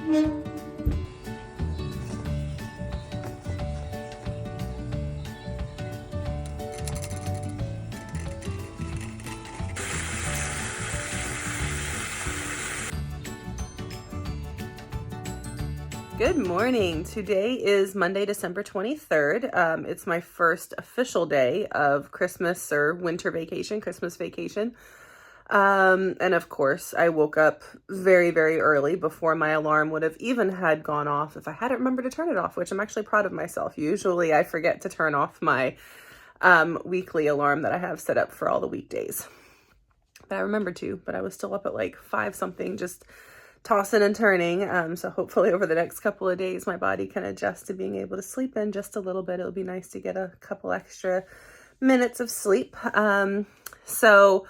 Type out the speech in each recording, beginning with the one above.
Good morning. Today is Monday, December 23rd. It's my first official day of Christmas or winter vacation, Christmas vacation. And of course, I woke up very, very early before my alarm would have even had gone off if I hadn't remembered to turn it off, which I'm actually proud of myself. Usually I forget to turn off my weekly alarm that I have set up for all the weekdays. But I remembered to, but I was still up at like 5 something, just tossing and turning. So hopefully over the next couple of days, my body can adjust to being able to sleep in just a little bit. It'll be nice to get a couple extra minutes of sleep. So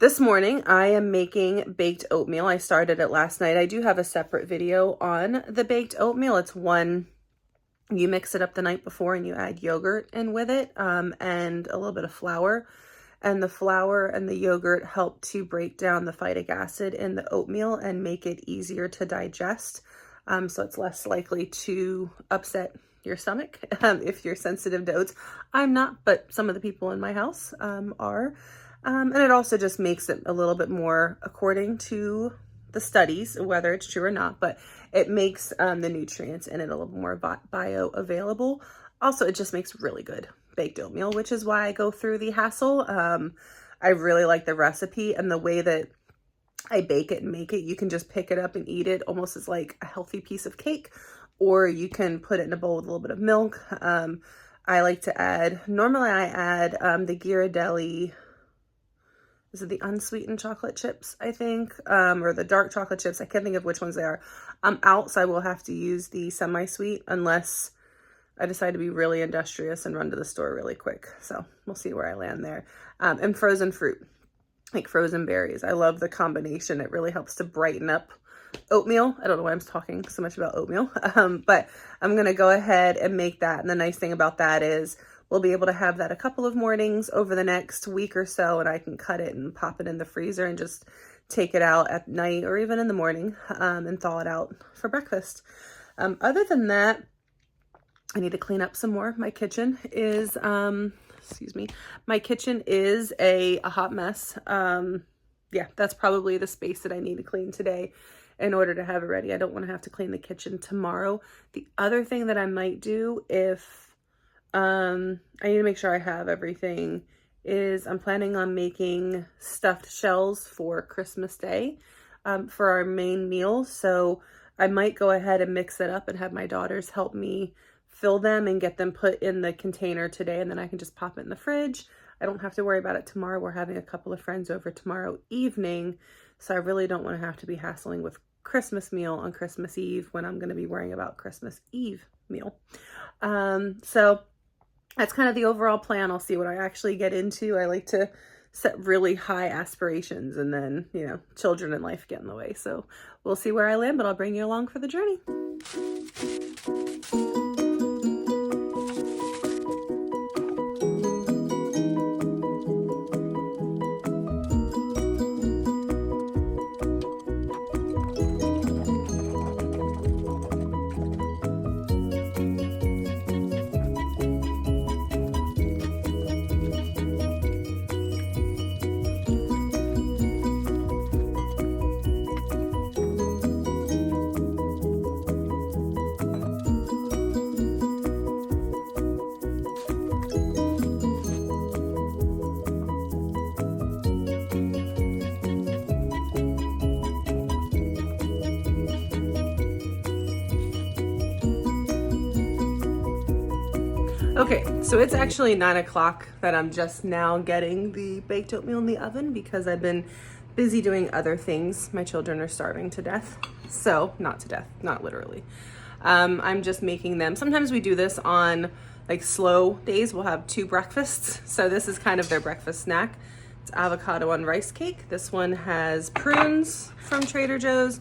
this morning I am making baked oatmeal. I started it last night. I do have a separate video on the baked oatmeal. It's one, you mix it up the night before and you add yogurt in with it, and a little bit of flour. And the flour and the yogurt help to break down the phytic acid in the oatmeal and make it easier to digest. So it's less likely to upset your stomach if you're sensitive to oats. I'm not, but some of the people in my house are. And it also just makes it a little bit more, according to the studies, whether it's true or not, but it makes the nutrients in it a little more bioavailable. Also, it just makes really good baked oatmeal, which is why I go through the hassle. I really like the recipe and the way that I bake it and make it. You can just pick it up and eat it almost as like a healthy piece of cake, or you can put it in a bowl with a little bit of milk. I like to add, normally I add the Ghirardelli, is it the unsweetened chocolate chips, I think, or the dark chocolate chips. I can't think of which ones they are. I'm out, so I will have to use the semi-sweet unless I decide to be really industrious and run to the store really quick. So we'll see where I land there. And frozen fruit, like frozen berries. I love the combination. It really helps to brighten up oatmeal. I don't know why I'm talking so much about oatmeal, but I'm going to go ahead and make that. And the nice thing about that is we'll be able to have that a couple of mornings over the next week or so, and I can cut it and pop it in the freezer and just take it out at night or even in the morning, and thaw it out for breakfast. Other than that, I need to clean up some more. My kitchen is, my kitchen is a hot mess. Yeah, that's probably the space that I need to clean today in order to have it ready. I don't want to have to clean the kitchen tomorrow. The other thing that I might do if, I need to make sure I have everything, is I'm planning on making stuffed shells for Christmas Day, for our main meal. So I might go ahead and mix it up and have my daughters help me fill them and get them put in the container today, and then I can just pop it in the fridge. I don't have to worry about it tomorrow. We're having a couple of friends over tomorrow evening, so I really don't want to have to be hassling with Christmas meal on Christmas Eve when I'm going to be worrying about Christmas Eve meal. So that's kind of the overall plan. I'll see what I actually get into. I like to set really high aspirations, and then, you know, children in life get in the way. So we'll see where I land, but I'll bring you along for the journey. Okay, so it's actually 9 o'clock that I'm just now getting the baked oatmeal in the oven because I've been busy doing other things. My children are starving to death. So, not to death, not literally. I'm just making them. Sometimes we do this on like slow days. We'll have 2 breakfasts. So this is kind of their breakfast snack. It's avocado on rice cake. This one has prunes from Trader Joe's.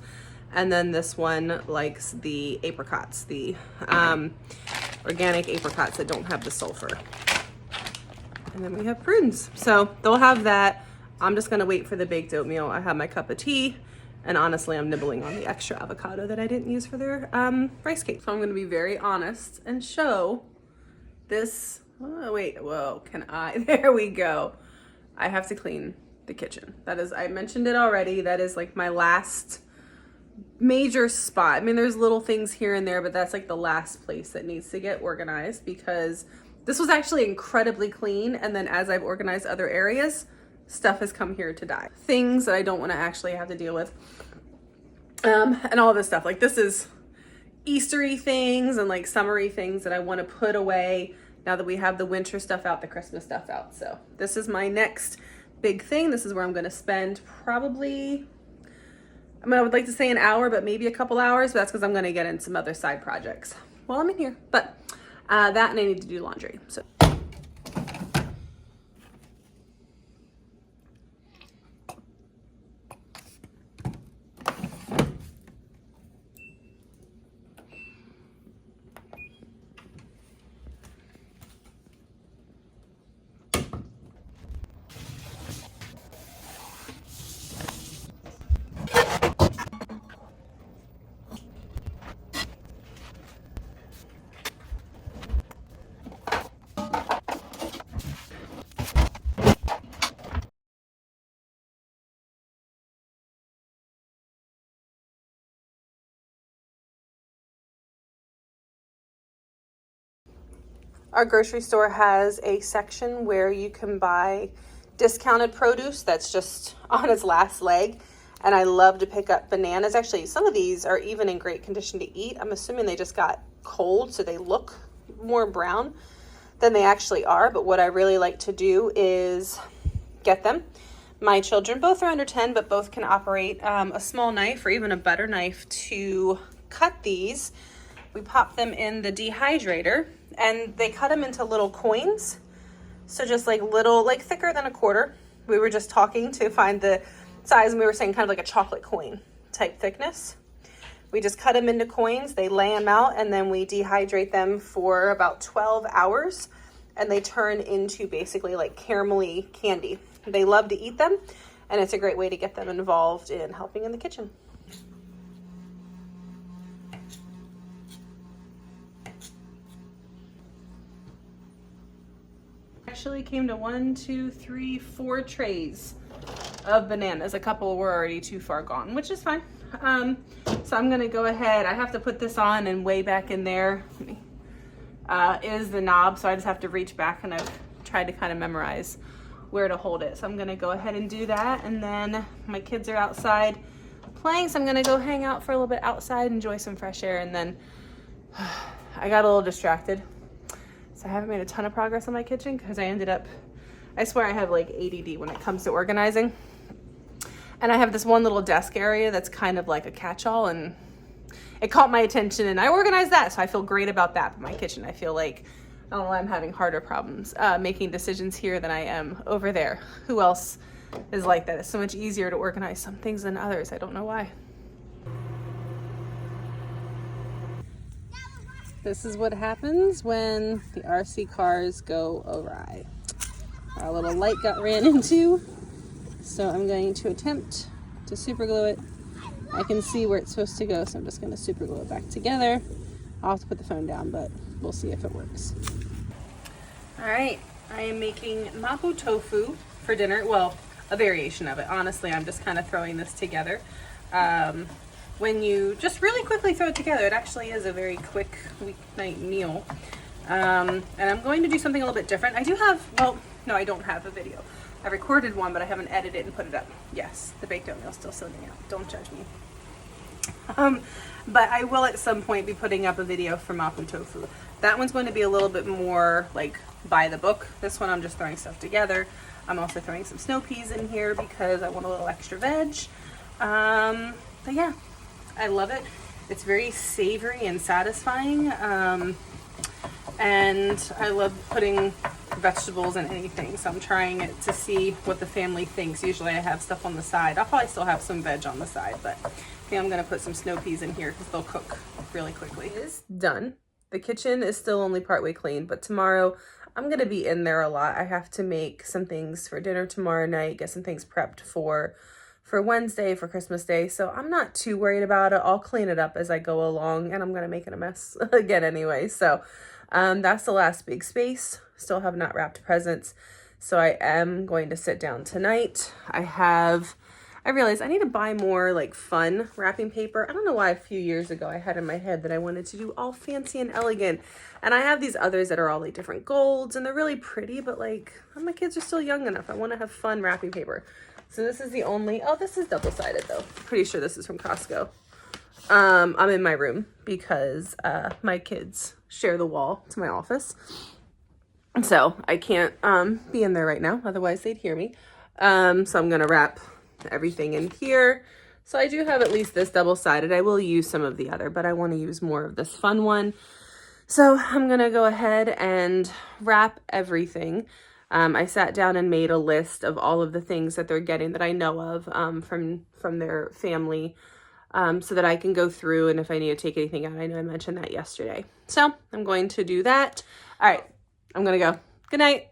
And then this one likes the apricots, the organic apricots that don't have the sulfur. And then we have prunes. So they'll have that. I'm just gonna wait for the baked oatmeal. I have my cup of tea And honestly, I'm nibbling on the extra avocado that I didn't use for their rice cake. So I'm gonna be very honest and show this. Oh, wait, whoa, can I? There we go. I have to clean the kitchen. That is, I mentioned it already, that is like my last major spot. I mean, there's little things here and there, but that's like the last place that needs to get organized, because this was actually incredibly clean. And then as I've organized other areas, stuff has come here to die. Things that I don't want to actually have to deal with. And all this stuff. Like, this is Eastery things and like summery things that I want to put away now that we have the winter stuff out, the Christmas stuff out. So this is my next big thing. This is where I'm going to spend probably, I mean, I would like to say an hour, but maybe a couple hours, but that's because I'm going to get in some other side projects while I'm in here. But that, and I need to do laundry. So our grocery store has a section where you can buy discounted produce that's just on its last leg. And I love to pick up bananas. Actually, some of these are even in great condition to eat. I'm assuming they just got cold, so they look more brown than they actually are. But what I really like to do is get them. My children both are under 10, but both can operate a small knife or even a butter knife to cut these. We pop them in the dehydrator, and they cut them into little coins. So just like little, like thicker than a quarter. We were just talking to find the size, and we were saying kind of like a chocolate coin type thickness. We just cut them into coins, they lay them out, and then we dehydrate them for about 12 hours, and they turn into basically like caramelly candy. They love to eat them, and it's a great way to get them involved in helping in the kitchen. Actually came to 1, 2, 3, 4 trays of bananas. A couple were already too far gone, which is fine. So I'm gonna go ahead. I have to put this on, and way back in there is the knob, so I just have to reach back, and I've tried to kind of memorize where to hold it. So I'm gonna go ahead and do that, and then my kids are outside playing, so I'm gonna go hang out for a little bit outside, enjoy some fresh air, and then I got a little distracted. So I haven't made a ton of progress on my kitchen because I ended up, I swear I have like ADD when it comes to organizing. And I have this one little desk area that's kind of like a catch-all, and it caught my attention, and I organized that. So I feel great about that. But my kitchen, I feel like, I don't know why I'm having harder problems making decisions here than I am over there. Who else is like that? It's so much easier to organize some things than others. I don't know why. This is what happens when the RC cars go awry. Our little light got ran into, so I'm going to attempt to super glue it. I can see where it's supposed to go, so I'm just going to super glue it back together. I'll have to put the phone down, but we'll see if it works. All right, I am making Mapo Tofu for dinner. Well, a variation of it. Honestly, I'm just kind of throwing this together. When you just really quickly throw it together, it actually is a very quick weeknight meal. And I'm going to do something a little bit different. I do have, well, no, I don't have a video. I recorded one, but I haven't edited and put it up. Yes, the baked oatmeal is still soaking out. Don't judge me. But I will at some point be putting up a video for Mapo Tofu. That one's going to be a little bit more like by the book. This one I'm just throwing stuff together. I'm also throwing some snow peas in here because I want a little extra veg. But yeah, I love it. It's very savory and satisfying. And I love putting vegetables in anything, so I'm trying it to see what the family thinks. Usually I have stuff on the side. I'll probably still have some veg on the side, but I think I'm gonna put some snow peas in here because they'll cook really quickly. It is done. The kitchen is still only partway clean, but tomorrow I'm gonna be in there a lot. I have to make some things for dinner tomorrow night, get some things prepped for for Wednesday for Christmas Day. So I'm not too worried about it. I'll clean it up as I go along, and I'm going to make it a mess again anyway. So that's the last big space. Still have not wrapped presents. So I am going to sit down tonight. I realized I need to buy more like fun wrapping paper. I don't know why a few years ago I had in my head that I wanted to do all fancy and elegant. And I have these others that are all like different golds and they're really pretty, but like my kids are still young enough. I want to have fun wrapping paper. So this is the only, oh, this is double-sided though. Pretty sure this is from Costco. I'm in my room because my kids share the wall to my office. So I can't be in there right now, otherwise they'd hear me. So I'm gonna wrap everything in here. So I do have at least this double-sided. I will use some of the other, but I want to use more of this fun one. So I'm gonna go ahead and wrap everything. I sat down and made a list of all of the things that they're getting that I know of from their family, so that I can go through, and if I need to take anything out, I know I mentioned that yesterday. So I'm going to do that. All right, I'm gonna go. Good night.